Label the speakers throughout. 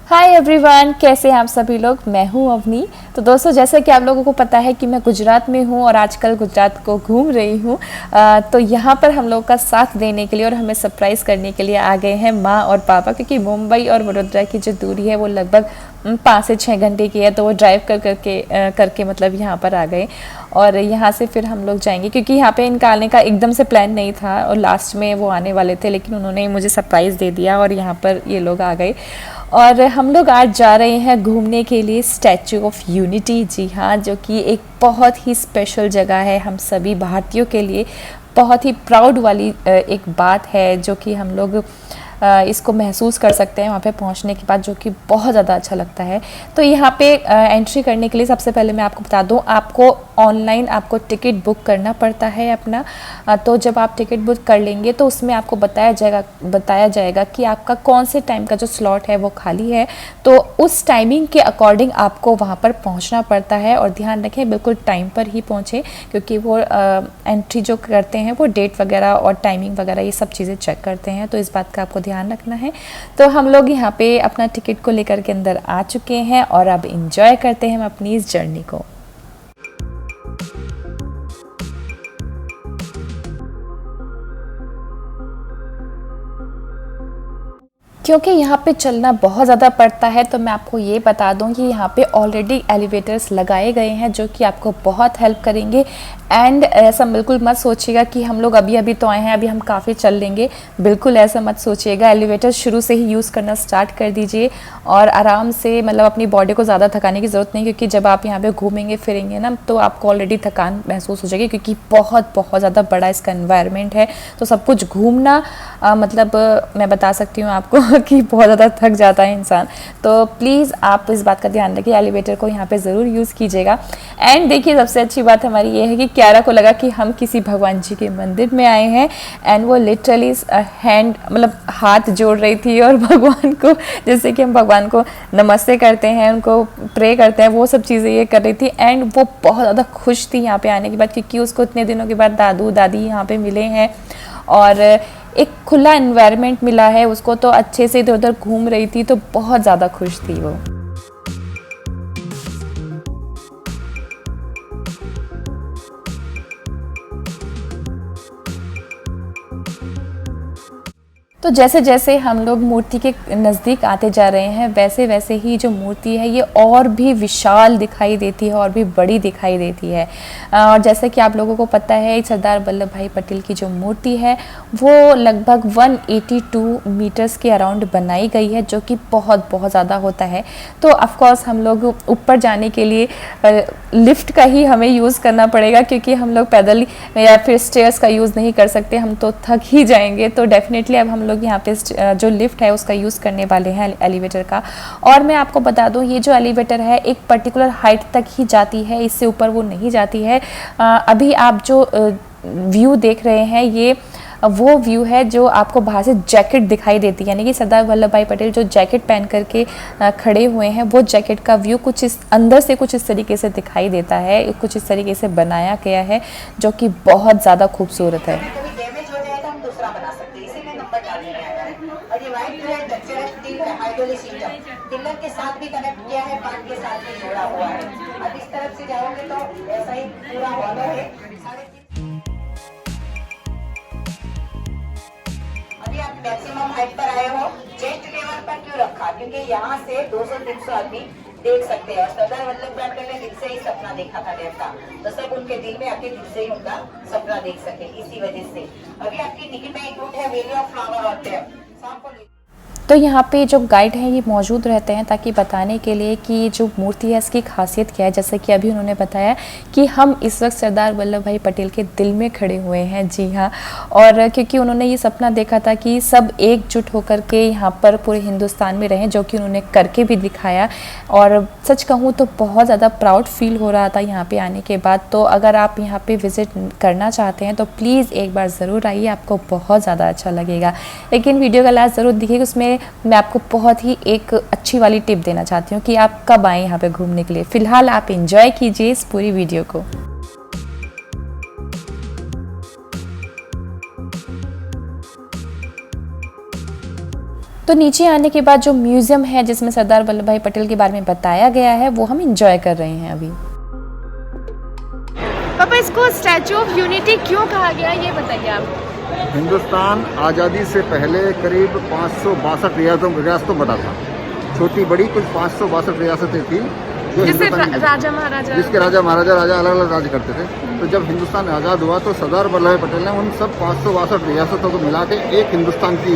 Speaker 1: Hi everyone, कैसे हैं आप सभी लोग। मैं हूं अवनी। तो दोस्तों, जैसे कि आप लोगों को पता है कि मैं गुजरात में हूं और आजकल गुजरात को घूम रही हूं। तो यहाँ पर हम लोग का साथ देने के लिए और हमें सरप्राइज़ करने के लिए आ गए हैं माँ और पापा, क्योंकि मुंबई और वडोदरा की जो दूरी है वो लगभग 5 से 6 घंटे की है। तो वो ड्राइव करके मतलब यहाँ पर आ गए और यहाँ से फिर हम लोग जाएंगे, क्योंकि यहाँ पे निकालने का एकदम से प्लान नहीं था और लास्ट में वो आने वाले थे, लेकिन उन्होंने मुझे सरप्राइज़ दे दिया और यहाँ पर ये लोग आ गए। और हम लोग आज जा रहे हैं घूमने के लिए स्टैचू ऑफ यूनिटी। जी हाँ, जो कि एक बहुत ही स्पेशल जगह है हम सभी भारतीयों के लिए। बहुत ही प्राउड वाली एक बात है जो कि हम लोग इसको महसूस कर सकते हैं वहाँ पे पहुँचने के बाद, जो कि बहुत ज़्यादा अच्छा लगता है। तो यहाँ पे एंट्री करने के लिए सबसे पहले मैं आपको बता दूँ, आपको ऑनलाइन आपको टिकट बुक करना पड़ता है अपना। तो जब आप टिकट बुक कर लेंगे तो उसमें आपको बताया जाएगा कि आपका कौन से टाइम का जो स्लॉट है वो खाली है। तो उस टाइमिंग के अकॉर्डिंग आपको वहाँ पर पहुँचना पड़ता है। और ध्यान रखें, बिल्कुल टाइम पर ही पहुँचें, क्योंकि वो एंट्री जो करते हैं वो डेट वगैरह और टाइमिंग वगैरह ये सब चीज़ें चेक करते हैं। तो इस बात का आपको ध्यान रखना है। तो हम लोग यहाँ पे अपना टिकट को लेकर के अंदर आ चुके हैं और अब इंजॉय करते हैं हम अपनी इस जर्नी को। क्योंकि यहाँ पे चलना बहुत ज़्यादा पड़ता है, तो मैं आपको ये बता दूँ कि यहाँ पे ऑलरेडी एलिवेटर्स लगाए गए हैं जो कि आपको बहुत हेल्प करेंगे। एंड ऐसा बिल्कुल मत सोचिएगा कि हम लोग अभी अभी तो आए हैं, अभी हम काफ़ी चल लेंगे। बिल्कुल ऐसा मत सोचिएगा। एलिवेटर शुरू से ही यूज़ करना स्टार्ट कर दीजिए और आराम से, मतलब अपनी बॉडी को ज़्यादा थकाने की ज़रूरत नहीं, क्योंकि जब आप यहाँ पे घूमेंगे फिरेंगे ना तो आपको ऑलरेडी थकान महसूस हो जाएगी, क्योंकि बहुत बहुत ज़्यादा बड़ा इसका एनवायरनमेंट है। तो सब कुछ घूमना मतलब मैं बता सकती हूँ आपको कि बहुत ज़्यादा थक जाता है इंसान। तो प्लीज़ आप इस बात का ध्यान रखिए, एलिवेटर को यहाँ पे ज़रूर यूज़ कीजिएगा। एंड देखिए, सबसे अच्छी बात हमारी ये है कि क्यारा को लगा कि हम किसी भगवान जी के मंदिर में आए हैं। एंड वो लिटरली हैंड मतलब हाथ जोड़ रही थी और भगवान को, जैसे कि हम भगवान को नमस्ते करते हैं, उनको प्रे करते हैं, वो सब चीज़ें ये कर रही थी। एंड वो बहुत ज़्यादा खुश थी यहाँ पे आने के बाद, क्योंकि उसको इतने दिनों के बाद दादू दादी यहाँ पे मिले हैं और एक खुला एनवायरनमेंट मिला है उसको। तो अच्छे से इधर उधर घूम रही थी, तो बहुत ज़्यादा खुश थी वो। तो जैसे जैसे हम लोग मूर्ति के नज़दीक आते जा रहे हैं, वैसे वैसे ही जो मूर्ति है ये और भी विशाल दिखाई देती है और भी बड़ी दिखाई देती है। और जैसे कि आप लोगों को पता है, सरदार वल्लभ भाई पटेल की जो मूर्ति है वो लगभग 182 मीटर्स के अराउंड बनाई गई है, जो कि बहुत बहुत ज़्यादा होता है। तो ऑफकोर्स हम लोग ऊपर जाने के लिए लिफ्ट का ही हमें यूज़ करना पड़ेगा, क्योंकि हम लोग पैदल या फिर स्टेयर्स का यूज़ नहीं कर सकते, हम तो थक ही जाएंगे। तो डेफिनेटली अब हम लोग यहाँ पे जो लिफ्ट है उसका यूज़ करने वाले हैं, एलिवेटर का। और मैं आपको बता दूँ, ये जो एलिवेटर है एक पर्टिकुलर हाइट तक ही जाती है, इससे ऊपर वो नहीं जाती है। अभी आप जो व्यू देख रहे हैं ये वो व्यू है जो आपको बाहर से जैकेट दिखाई देती है, यानी कि सरदार वल्लभ भाई पटेल जो जैकेट पहन करके खड़े हुए हैं, वो जैकेट का व्यू कुछ इस अंदर से कुछ इस तरीके से दिखाई देता है, कुछ इस तरीके से बनाया गया है, जो कि बहुत ज़्यादा खूबसूरत है।
Speaker 2: पिलर के साथ भी कनेक्ट किया है, पार्ट के साथ भी जोड़ा हुआ है। अब इस तरफ से जाओगे तो ऐसा ही पूरा हॉलो है। अभी आप मैक्सिमम हाइट पर आए हो। चेस्ट लेवल पर क्यों रखा? क्योंकि यहाँ से 200-300 आदमी देख सकते हैं। और सरदार वल्लभ भाई पटेल ने दिल से ही सपना देखा था देव का, तो सब उनके दिल में आपके दिल से ही उनका सपना देख सके, इसी वजह से। अभी आपकी निकट में एक रूट है वैली ऑफ फ्लावर और टेप।
Speaker 1: तो यहाँ पे जो गाइड हैं ये मौजूद रहते हैं ताकि बताने के लिए कि जो मूर्ति है इसकी खासियत क्या है। जैसे कि अभी उन्होंने बताया कि हम इस वक्त सरदार वल्लभ भाई पटेल के दिल में खड़े हुए हैं। जी हाँ, और क्योंकि उन्होंने ये सपना देखा था कि सब एकजुट होकर के यहाँ पर पूरे हिंदुस्तान में रहें, जो कि उन्होंने करके भी दिखाया। और सच कहूँ तो बहुत ज़्यादा प्राउड फील हो रहा था यहाँ पे आने के बाद। तो अगर आप यहाँ पे विज़िट करना चाहते हैं तो प्लीज़ एक बार ज़रूर आइए, आपको बहुत ज़्यादा अच्छा लगेगा। लेकिन वीडियो का लास्ट ज़रूर देखिए, उसमें मैं आपको बहुत ही एक अच्छी वाली टिप देना चाहती हूँ कि आप कब आएँ यहाँ पे घूमने के लिए। फ़िलहाल आप एंजॉय कीजिए इस पूरी वीडियो को। तो नीचे आने के बाद जो म्यूजियम है जिसमें सरदार वल्लभ भाई पटेल के बारे में बताया गया है वो हम इंजॉय कर रहे हैं अभी। पापा, इसको स्टैचू ऑफ यूनिटी क्यों कहा गया ये बताइए आप।
Speaker 3: हिंदुस्तान आज़ादी से पहले करीब 562 रियासतों बटा था। छोटी बड़ी कुछ 562 रियासतें थी जो
Speaker 1: राजा महाराजा,
Speaker 3: जिसके राजा महाराजा अलग अलग राज्य करते थे। तो जब हिंदुस्तान आज़ाद हुआ तो सरदार वल्लभ भाई पटेल ने उन सब 562 रियासतों को मिला के एक हिंदुस्तान की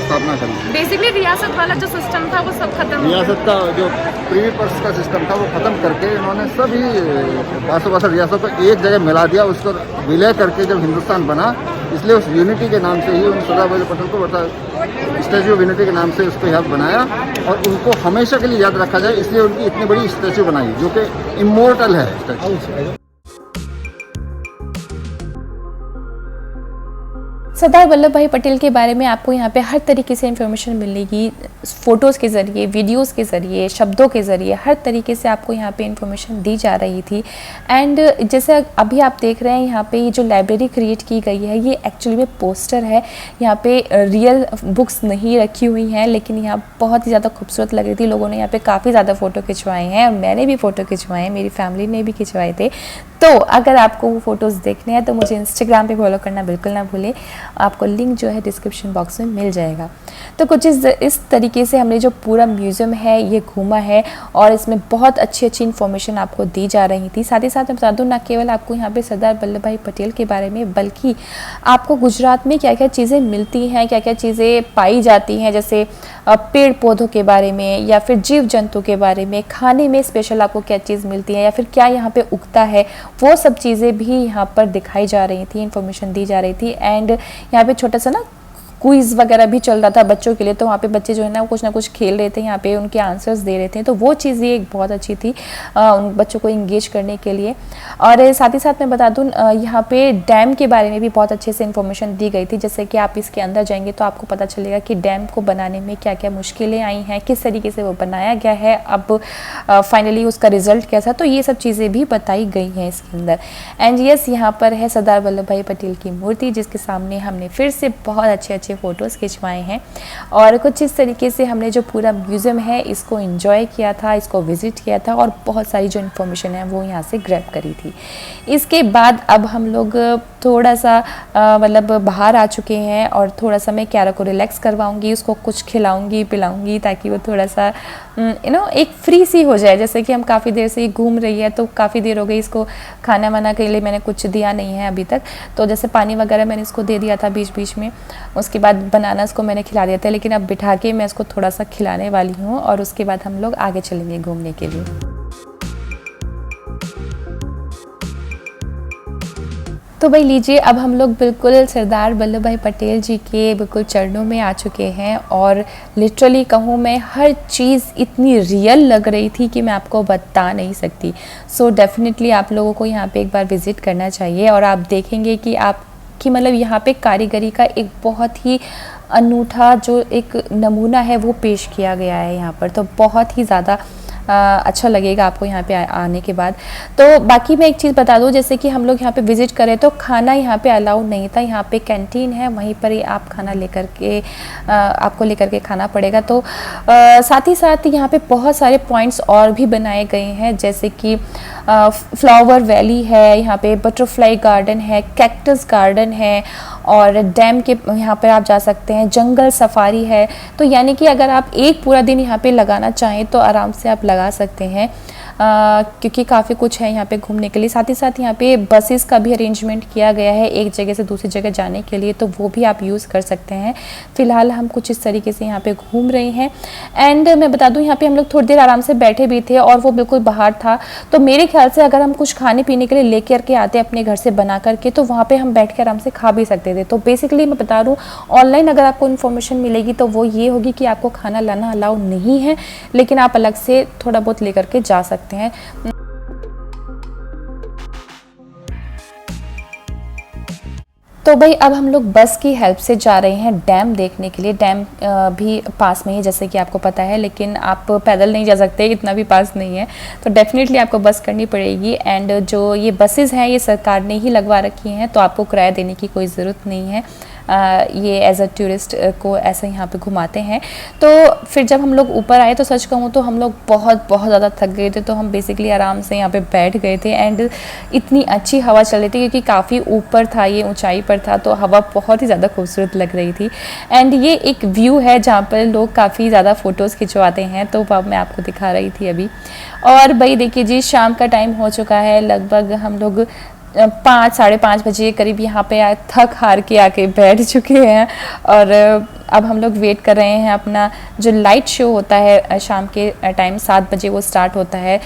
Speaker 3: स्थापना करी।
Speaker 1: बेसिकली रियासत वाला जो सिस्टम था वो सब खत्म,
Speaker 3: रियासत का जो प्रीवी पर्स का सिस्टम था वो ख़त्म करके इन्होंने सभी 562 रियासतों को एक जगह मिला दिया, उसको विलय करके जब हिंदुस्तान बना, इसलिए उस यूनिटी के नाम से ही उन सरदार वल्लभ पटेल को स्टैचू ऑफ यूनिटी के नाम से उसको याद बनाया और उनको हमेशा के लिए याद रखा जाए, इसलिए उनकी इतनी बड़ी स्टैचू बनाई जो कि इमोर्टल है स्टैचू।
Speaker 1: सरदार वल्लभ भाई पटेल के बारे में आपको यहाँ पे हर तरीके से इन्फॉर्मेशन मिलेगी, फ़ोटोज़ के ज़रिए, वीडियोज़ के ज़रिए, शब्दों के ज़रिए, हर तरीके से आपको यहाँ पे इन्फॉर्मेशन दी जा रही थी। एंड जैसे अभी आप देख रहे हैं यहाँ पे ये जो लाइब्रेरी क्रिएट की गई है ये एक्चुअली में पोस्टर है, यहाँ पे रियल बुक्स नहीं रखी हुई हैं, लेकिन यहाँ बहुत ही ज़्यादा खूबसूरत लग रही थी। लोगों ने यहाँ पे काफ़ी ज़्यादा फ़ोटो खिंचवाए हैं, मैंने भी फ़ोटो खिंचवाए हैं, मेरी फैमिली ने भी खिंचवाए थे। तो अगर आपको वो फ़ोटोज़ देखने हैं तो मुझे इंस्टाग्राम पे फॉलो करना बिल्कुल ना भूलें, आपको लिंक जो है डिस्क्रिप्शन बॉक्स में मिल जाएगा। तो कुछ इस तरीके से हमने जो पूरा म्यूज़ियम है ये घूमा है और इसमें बहुत अच्छी अच्छी इन्फॉर्मेशन आपको दी जा रही थी। साथ ही साथ मैं बता दूँ, ना केवल आपको यहाँ पे सरदार वल्लभ भाई पटेल के बारे में, बल्कि आपको गुजरात में क्या क्या चीज़ें मिलती हैं, क्या क्या चीज़ें पाई जाती हैं, जैसे पेड़ पौधों के बारे में या फिर जीव जंतु के बारे में, खाने में स्पेशल आपको क्या चीज़ मिलती है या फिर क्या यहाँ पे उगता है, वो सब चीज़ें भी यहाँ पर दिखाई जा रही थी, इन्फॉर्मेशन दी जा रही थी। एंड यहाँ पे छोटा सा ना क्विज़ वगैरह भी चल रहा था बच्चों के लिए, तो वहाँ पे बच्चे जो है ना कुछ खेल रहे थे, यहाँ पे उनके आंसर्स दे रहे थे, तो वो चीज़ ये एक बहुत अच्छी थी उन बच्चों को इंगेज करने के लिए। और साथ ही साथ मैं बता दूँ यहाँ पे डैम के बारे में भी बहुत अच्छे से इन्फॉर्मेशन दी गई थी, जैसे कि आप इसके अंदर जाएंगे तो आपको पता चलेगा कि डैम को बनाने में क्या क्या मुश्किलें आई हैं, किस तरीके से वो बनाया गया है, अब फाइनली उसका रिजल्ट कैसा, तो ये सब चीज़ें भी बताई गई हैं इसके अंदर। एंड यस, यहाँ पर है सरदार वल्लभ भाई पटेल की मूर्ति, जिसके सामने हमने फिर से बहुत अच्छे फ़ोटोज़ खिंचवाए हैं और कुछ इस तरीके से हमने जो पूरा म्यूज़ियम है इसको एंजॉय किया था, इसको विज़िट किया था और बहुत सारी जो इन्फॉर्मेशन है वो यहाँ से ग्रैब करी थी। इसके बाद अब हम लोग थोड़ा सा मतलब बाहर आ चुके हैं और थोड़ा सा मैं क्यारा को रिलैक्स करवाऊंगी, उसको कुछ खिलाऊंगी पिलाऊंगी ताकि वो थोड़ा सा एक फ्री सी हो जाए। जैसे कि हम काफ़ी देर से ही घूम रही है, तो काफ़ी देर हो गई, इसको खाना वाना के लिए मैंने कुछ दिया नहीं है अभी तक, तो जैसे पानी वगैरह मैंने इसको दे दिया था बीच बीच में, उसके बाद बनानास को मैंने खिला दिया था, लेकिन अब बिठा के मैं इसको थोड़ा सा खिलाने वाली हूँ और उसके बाद हम लोग आगे चलेंगे घूमने के लिए। तो भाई लीजिए, अब हम लोग बिल्कुल सरदार वल्लभ भाई पटेल जी के बिल्कुल चरणों में आ चुके हैं और लिटरली कहूँ मैं हर चीज़ इतनी रियल लग रही थी कि मैं आपको बता नहीं सकती। सो डेफिनेटली आप लोगों को यहाँ पे एक बार विज़िट करना चाहिए और आप देखेंगे कि आपकी मतलब यहाँ पे कारीगरी का एक बहुत ही अनूठा जो एक नमूना है वो पेश किया गया है यहाँ पर, तो बहुत ही ज़्यादा अच्छा लगेगा आपको यहाँ पे आने के बाद। तो बाकी मैं एक चीज़ बता दूँ, जैसे कि हम लोग यहाँ पे विज़िट करें तो खाना यहाँ पे अलाउ नहीं था, यहाँ पे कैंटीन है, वहीं पर ही आप खाना लेकर के आपको लेकर के खाना पड़ेगा। तो साथ ही साथ यहाँ पे बहुत सारे पॉइंट्स और भी बनाए गए हैं, जैसे कि फ्लावर वैली है, यहाँ पे बटरफ्लाई गार्डन है, कैक्टस गार्डन है और डैम के यहाँ पर आप जा सकते हैं, जंगल सफारी है। तो यानी कि अगर आप एक पूरा दिन यहाँ पे लगाना चाहें तो आराम से आप लगा सकते हैं, क्योंकि काफ़ी कुछ है यहाँ पे घूमने के लिए। साथ ही साथ यहाँ पे बसेस का भी अरेंजमेंट किया गया है एक जगह से दूसरी जगह जाने के लिए, तो वो भी आप यूज़ कर सकते हैं। फ़िलहाल हम कुछ इस तरीके से यहाँ पे घूम रहे हैं। एंड मैं बता दूँ यहाँ पे हम लोग थोड़ी देर आराम से बैठे भी थे और वो बिल्कुल बाहर था, तो मेरे ख्याल से अगर हम कुछ खाने पीने के लिए ले करके आते अपने घर से बना करके, तो वहाँ पर हम बैठ के आराम से खा भी सकते थे। तो बेसिकली मैं बता दूँ, ऑनलाइन अगर आपको इन्फॉर्मेशन मिलेगी तो वो ये होगी कि आपको खाना लाना अलाउ नहीं है, लेकिन आप अलग से थोड़ा बहुत लेकर के जा सकते हैं। तो भाई अब हम लोग बस की हेल्प से जा रहे हैं डैम देखने के लिए। डैम भी पास में ही जैसे कि आपको पता है, लेकिन आप पैदल नहीं जा सकते, इतना भी पास नहीं है, तो डेफिनेटली आपको बस करनी पड़ेगी। एंड जो ये बसेस हैं ये सरकार ने ही लगवा रखी हैं, तो आपको किराया देने की कोई ज़रूरत नहीं है। ये एज अ टूरिस्ट को ऐसे यहाँ पे घुमाते हैं। तो फिर जब हम लोग ऊपर आए तो सच कहूँ तो हम लोग बहुत बहुत ज़्यादा थक गए थे, तो हम बेसिकली आराम से यहाँ पे बैठ गए थे। एंड इतनी अच्छी हवा चल रही थी क्योंकि काफ़ी ऊपर था, ये ऊंचाई पर था, तो हवा बहुत ही ज़्यादा खूबसूरत लग रही थी। एंड ये एक व्यू है जहाँ पर लोग काफ़ी ज़्यादा फ़ोटोज़ खिंचवाते हैं, तो वो मैं आपको दिखा रही थी अभी। और भाई देखिए जी, शाम का टाइम हो चुका है, लगभग हम लोग 5 साढ़े 5 बजे करीब यहाँ पे थक हार के आके बैठ चुके हैं। और अब हम लोग वेट कर रहे हैं अपना जो लाइट शो होता है शाम के टाइम 7 बजे वो स्टार्ट होता है,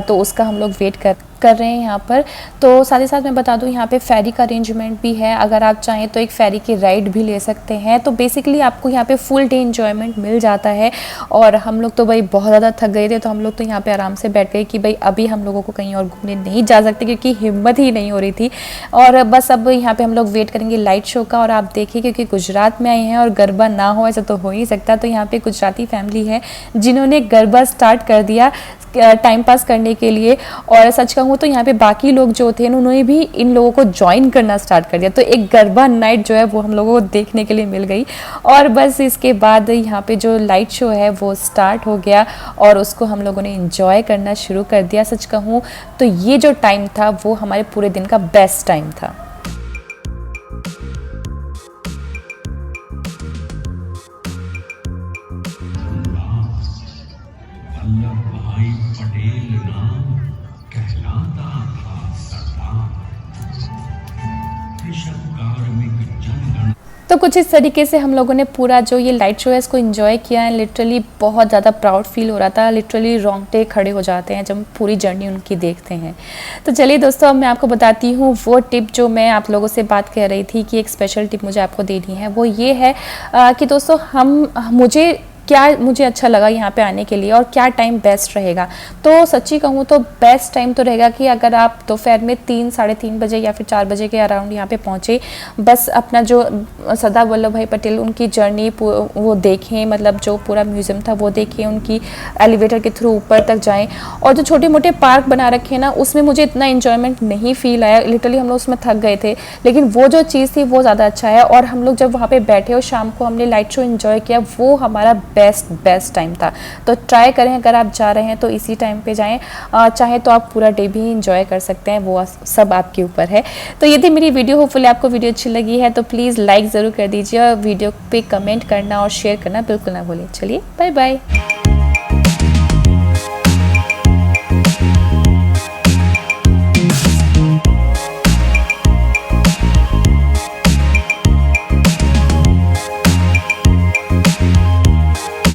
Speaker 1: तो उसका हम लोग वेट कर रहे हैं यहाँ पर। तो साथ ही साथ मैं बता दूँ यहाँ पे फेरी का अरेंजमेंट भी है, अगर आप चाहें तो एक फेरी की राइड भी ले सकते हैं। तो बेसिकली आपको यहाँ पे फुल डे एंजॉयमेंट मिल जाता है। और हम लोग तो भाई बहुत ज़्यादा थक गए थे, तो हम लोग तो यहाँ पे आराम से बैठ गए कि भाई अभी हम लोगों को कहीं और घूमने नहीं जा सकते क्योंकि हिम्मत ही नहीं हो रही थी। और बस अब यहाँ पे हम लोग वेट करेंगे लाइट शो का। और आप देखिए क्योंकि गुजरात में आए हैं और गरबा ना हो ऐसा तो हो ही सकता, तो यहाँ पे गुजराती फैमिली है जिन्होंने गरबा स्टार्ट कर दिया टाइम पास करने के लिए। और सच कहूँ तो यहाँ पे बाकी लोग जो थे उन्होंने भी इन लोगों को ज्वाइन करना स्टार्ट कर दिया, तो एक गरबा नाइट जो है वो हम लोगों को देखने के लिए मिल गई। और बस इसके बाद यहाँ पे जो लाइट शो है वो स्टार्ट हो गया और उसको हम लोगों ने इंजॉय करना शुरू कर दिया। सच कहूँ तो ये जो टाइम था वो हमारे पूरे दिन का बेस्ट टाइम था। तो कुछ इस तरीके से हम लोगों ने पूरा जो ये लाइट शो है इसको एंजॉय किया है। लिटरली बहुत ज़्यादा प्राउड फील हो रहा था, लिटरली रोंगटे खड़े हो जाते हैं जब पूरी जर्नी उनकी देखते हैं। तो चलिए दोस्तों, अब मैं आपको बताती हूँ वो टिप जो मैं आप लोगों से बात कर रही थी कि एक स्पेशल टिप मुझे आपको देनी है। वो ये है कि दोस्तों मुझे अच्छा लगा यहाँ पे आने के लिए और क्या टाइम बेस्ट रहेगा। तो सच्ची कहूँ तो बेस्ट टाइम तो रहेगा कि अगर आप दोपहर में 3 साढ़े 3 बजे या फिर 4 बजे के अराउंड यहाँ पे पहुँचे, बस अपना जो सरदार वल्लभ भाई पटेल उनकी जर्नी वो देखें, मतलब जो पूरा म्यूज़ियम था वो देखें, उनकी एलिवेटर के थ्रू ऊपर तक जाएँ। और जो छोटे मोटे पार्क बना रखे हैं ना, उसमें मुझे इतना इन्जॉयमेंट नहीं फील आया, लिटरली हम लोग उसमें थक गए थे, लेकिन वो जो चीज़ थी वो ज़्यादा अच्छा है। और हम लोग जब वहाँ पर बैठे और शाम को हमने लाइट शो इन्जॉय किया, वो हमारा बेस्ट टाइम था। तो ट्राई करें, अगर आप जा रहे हैं तो इसी टाइम पे जाएं, चाहे तो आप पूरा डे भी एंजॉय कर सकते हैं, वो सब आपके ऊपर है। तो ये थी मेरी वीडियो, होपफुली आपको वीडियो अच्छी लगी है तो प्लीज़ लाइक ज़रूर कर दीजिए और वीडियो पे कमेंट करना और शेयर करना बिल्कुल ना भूलें। चलिए बाय बाय।